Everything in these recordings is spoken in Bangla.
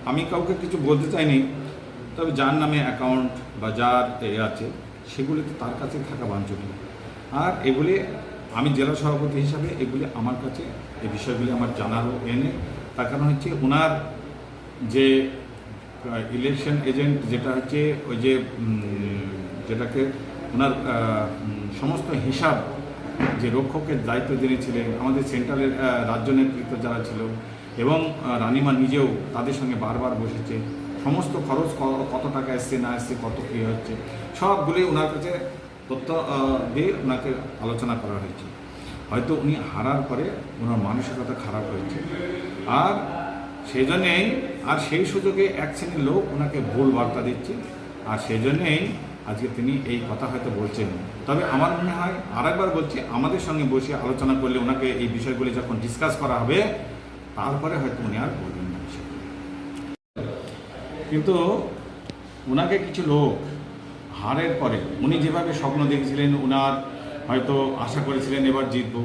আমি কাউকে কিছু বলতে চাইনি, তবে যার নামে অ্যাকাউন্ট বা যার আছে সেগুলিতে তার কাছে থাকা বাঞ্ছনীয়। আর এগুলি আমি জেলা সভাপতি হিসাবে এগুলি আমার কাছে এই বিষয়গুলি আমার জানারও এনে, তার কারণ হচ্ছে ওনার যে ইলেকশন এজেন্ট যেটা হচ্ছে ওই যে যেটাকে ওনার সমস্ত হিসাব যে রক্ষকের দায়িত্ব যিনি ছিলেন, আমাদের সেন্ট্রালের রাজ্য নেতৃত্ব যারা ছিল এবং রানিমা নিজেও তাদের সঙ্গে বারবার বসেছে, সমস্ত খরচ কত টাকা এসছে না এসছে, কত কী হচ্ছে সবগুলি ওনার কাছে তথ্য দিয়ে ওনাকে আলোচনা করা হয়েছে। হয়তো উনি হারার পরে ওনার মানসিকতা খারাপ হয়েছে, আর সেই জন্যেই আর সেই সুযোগে এক শ্রেণীর লোক ওনাকে ভুল বার্তা দিচ্ছে, আর সেই জন্যেই আজকে তিনি এই কথা হয়তো বলছেন। তবে আমার মনে হয় আরেকবার বলছি, আমাদের সঙ্গে বসে আলোচনা করলে ওনাকে এই বিষয়গুলি যখন ডিসকাস করা হবে তারপরে হয়তো উনি আর বলবেন না বিষয়গুলি। কিন্তু ওনাকে কিছু লোক হারের পরে উনি যেভাবে স্বপ্ন দেখেছিলেন, ওনার হয়তো আশা করেছিলেন এবার জিতবো,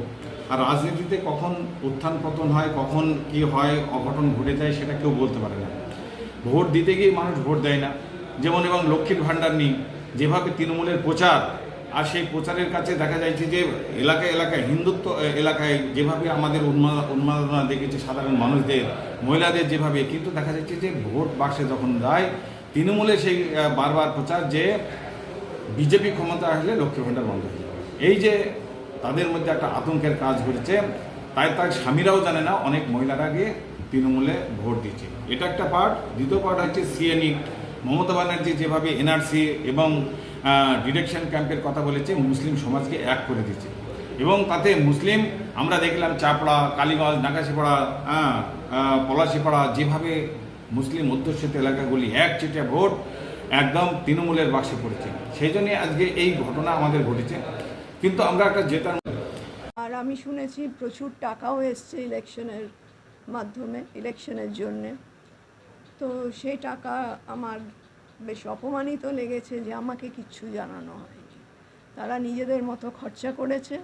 আর রাজনীতিতে কখন উত্থান পতন হয়, কখন কি হয়, অঘটন ঘটে যায় সেটা কেউ বলতে পারে না। ভোট দিতে গিয়ে মানুষ ভোট দেয় না, যেমন এবং লক্ষ্মীর ভাণ্ডার নিয়ে যেভাবে তৃণমূলের প্রচার, আর সেই প্রচারের কাছে দেখা যাচ্ছে যে এলাকায় এলাকায় হিন্দুত্ব এলাকায় যেভাবে আমাদের উন্মাদনা দেখেছে সাধারণ মানুষদের, মহিলাদের যেভাবে, কিন্তু দেখা যাচ্ছে যে ভোট বাক্সে যখন যায় তৃণমূলে সেই বারবার প্রচার যে বিজেপি ক্ষমতা আসলে লক্ষ্মীর ভাণ্ডার বন্ধ হয়ে যাবে। এই যে তাদের মধ্যে একটা আতঙ্কের কাজ করেছে, তাই তার স্বামীরাও জানে না অনেক মহিলারা গিয়ে তৃণমূলে ভোট দিচ্ছে। এটা একটা পার্ট। দ্বিতীয় পার্ট হচ্ছে সিএনই, মমতা ব্যানার্জি যেভাবে এনআরসি এবং ডিরেকশন ক্যাম্পের কথা বলেছে, মুসলিম সমাজকে এক করে দিচ্ছে, এবং তাতে মুসলিম আমরা দেখলাম চাপড়া, কালীগঞ্জ, নাগাশিপাড়া, পলাশিপাড়া, যেভাবে মুসলিম অধ্যুষিত এলাকাগুলি একচেটিয়া ভোট একদম তৃণমূলের বাক্সে পড়েছে। সেই জন্যই আজকে এই ঘটনা আমাদের ঘটেছে। কিন্তু আমরা একটা জেতার, আর আমি শুনেছি প্রচুর টাকাও এসছে ইলেকশনের মাধ্যমে, ইলেকশনের জন্যে। তো সেই টাকা আমার বেশ অপমানিত লেগেছে যে আমাকে কিচ্ছু জানানো হয়নি। তারা নিজেদের মতো খরচা করেছে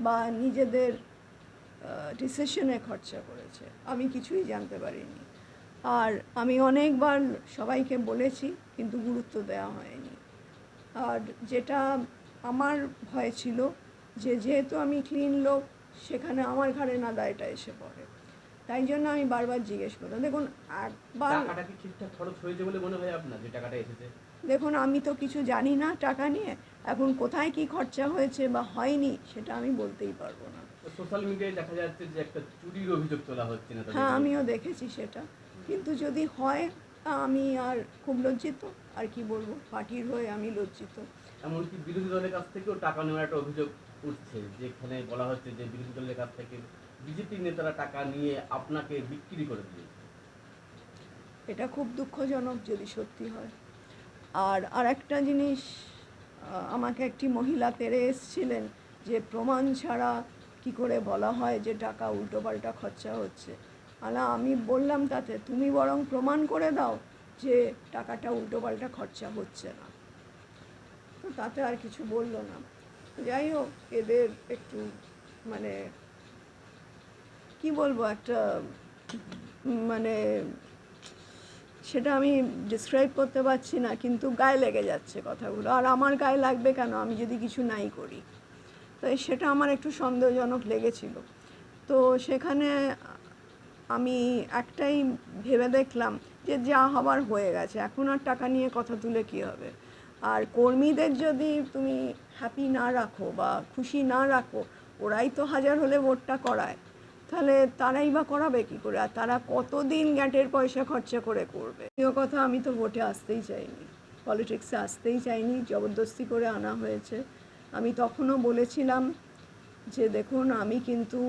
বা নিজেদের ডিসিশনে খরচা করেছে, আমি কিছুই জানতে পারিনি। আর আমি অনেকবার সবাইকে বলেছি কিন্তু গুরুত্ব দেওয়া হয়নি। আর যেটা আমার ভয় ছিল যে যেহেতু আমি ক্লিন লোক, সেখানে আমার ঘাড়ে না দায়টা এসে পড়ে, তাই জন্য আমি বারবার জিজ্ঞেস করতাম। দেখুন একবার টাকাটা কি ঠিকঠাক খরচ হয়েছে বলে মনে হয় আপনার, যে টাকাটা এসেছে? দেখুন, আমি তো কিছু জানি না টাকা নিয়ে, এখন কোথায় কি খরচা হয়েছে বা হয়নি সেটা আমি বলতেই পারবো না। সোশ্যাল মিডিয়ায় দেখা যাচ্ছে যে একটা চুরির অভিযোগ তোলা হচ্ছে না? হ্যাঁ, আমিও দেখেছি সেটা, কিন্তু যদি হয় আমি আর খুব লজ্জিত। আর কি বলবো, পার্টির হয়ে আমি লজ্জিত। এমনকি বিরোধী দলের কাছ থেকেও টাকা নেওয়ার একটা অভিযোগ উঠছে, যেখানে বলা হচ্ছে যে বিরোধী দলের কাছ থেকে বিজেপি নেতারা টাকা নিয়ে আপনাকে বিক্রি করে দিয়েছে। এটা খুব দুঃখজনক যদি সত্যি হয়। আর একটা জিনিস, আমাকে একটি মহিলা তেড়ে এসেছিলেন যে প্রমাণ ছাড়া কি করে বলা হয় যে টাকা উল্টোপাল্টা খরচা হচ্ছে। আমি বললাম তাতে তুমি বরং প্রমাণ করে দাও যে টাকাটা উল্টোপাল্টা খরচা হচ্ছে না। তো তাতে আর কিছু বললো না। যাই হোক, এদের একটু মানে কি বলবো, একটা মানে সেটা আমি ডিসক্রাইব করতে পারছি না, কিন্তু গায়ে লেগে যাচ্ছে কথাগুলো। আর আমার গায়ে লাগবে কেন, আমি যদি কিছু নাই করি? তো সেটা আমার একটু সন্দেহজনক লেগেছিল। তো সেখানে আমি একটাই ভেবে দেখলাম যে যা হবার হয়ে গেছে, এখন আর টাকা নিয়ে কথা তুলে কী হবে। আর কর্মীদের যদি তুমি হ্যাপি না রাখো বা খুশি না রাখো, ওরাই তো হাজার হলে ভোটটা করায়, তাহলে তারাই বা করাবে কী করে? আর তারা কতদিন গ্যাটের পয়সা খরচা করে করবে? প্রিয় কথা, আমি তো ভোটে আসতেই চাইনি, পলিটিক্সে আসতেই চাইনি, জবরদস্তি করে আনা হয়েছে। আমি তখনও বলেছিলাম যে দেখুন, আমি কিন্তু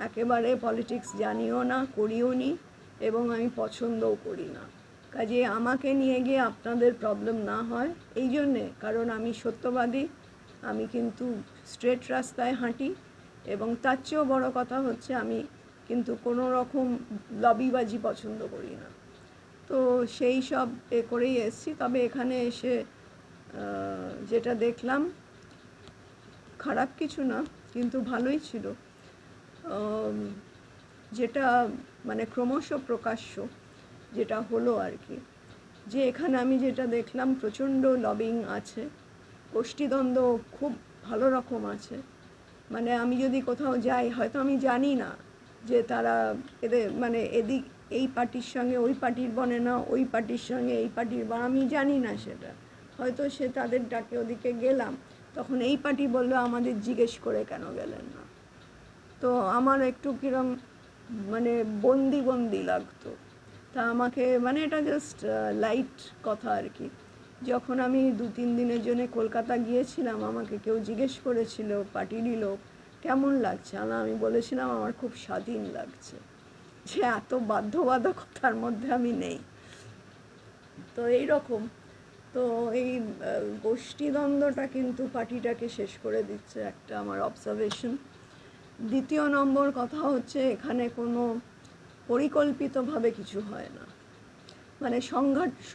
একেবারে পলিটিক্স জানিও না, করিও নি, এবং আমি পছন্দও করি না। কাজে আমাকে নিয়ে গিয়ে আপনাদের প্রবলেম না হয় এই জন্যে, কারণ আমি সত্যবাদী, আমি কিন্তু স্ট্রেট রাস্তায় হাঁটি, এবং তার চেয়েও বড়ো কথা হচ্ছে আমি কিন্তু কোনো রকম লবিবাজি পছন্দ করি না। তো সেই সব করেই এসেছি। তবে এখানে এসে যেটা দেখলাম খারাপ কিছু না, কিন্তু ভালোই ছিল। যেটা মানে ক্রমশ প্রকাশ্য যেটা হলো আর কি, যে এখানে আমি যেটা দেখলাম প্রচণ্ড লবিং আছে, গোষ্ঠীদ্বন্দ্ব খুব ভালো রকম আছে। মানে আমি যদি কোথাও যাই, হয়তো আমি জানি না যে তারা এদের মানে এদিক এই পার্টির সঙ্গে ওই পার্টির বনে না, ওই পার্টির সঙ্গে এই পার্টির বনে, আমি জানি না সেটা। হয়তো সে তাদের ডাকে ওদিকে গেলাম, তখন এই পার্টি বললো আমাদের জিজ্ঞেস করে কেন গেলেন না। তো আমার একটু কিরম মানে বন্দি বন্দি লাগতো। তা আমাকে মানে এটা জাস্ট লাইট কথা আর কি। যখন আমি 2-3 দিনের জন্য কলকাতা গিয়েছিলাম, আমাকে কেউ জিজ্ঞেস করেছিল পার্টিরই লোক কেমন লাগছে, আর আমি বলেছিলাম আমার খুব স্বাধীন লাগছে, যে এত বাধ্যবাধকতার মধ্যে আমি নেই। তো এই রকম, তো এই গোষ্ঠীদ্বন্দ্বটা কিন্তু পার্টিটাকে শেষ করে দিচ্ছে, একটা আমার অবজারভেশন। দ্বিতীয় নম্বর কথা হচ্ছে এখানে কোনো পরিকল্পিতভাবে কিছু হয় না, মানে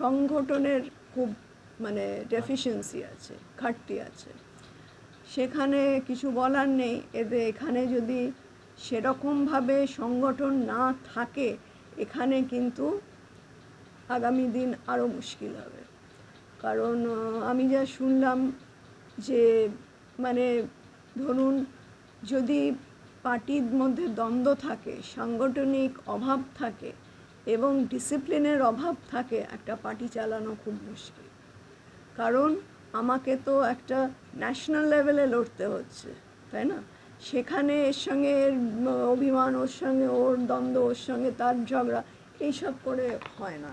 সংগঠনের খুব মানে ডেফিসিয়েন্সি আছে, ঘাটতি আছে। সেখানে কিছু বলার নেই, এখানে যদি সেরকমভাবে সংগঠন না থাকে, এখানে কিন্তু আগামী দিন আরও মুশকিল হবে। কারণ আমি যা শুনলাম যে মানে ধরুন যদি পার্টির মধ্যে দ্বন্দ্ব থাকে, সাংগঠনিক অভাব থাকে এবং ডিসিপ্লিনের অভাব থাকে, একটা পার্টি চালানো খুব মুশকিল। কারণ আমাকে তো একটা ন্যাশনাল লেভেলে লড়তে হচ্ছে, তাই না? সেখানে এর সঙ্গে এর অভিমান, ওর সঙ্গে ওর দ্বন্দ্ব, ওর সঙ্গে তার ঝগড়া, এইসব করে হয় না।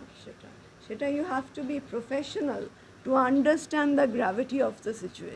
সেটা you have to be professional to understand the gravity of the situation.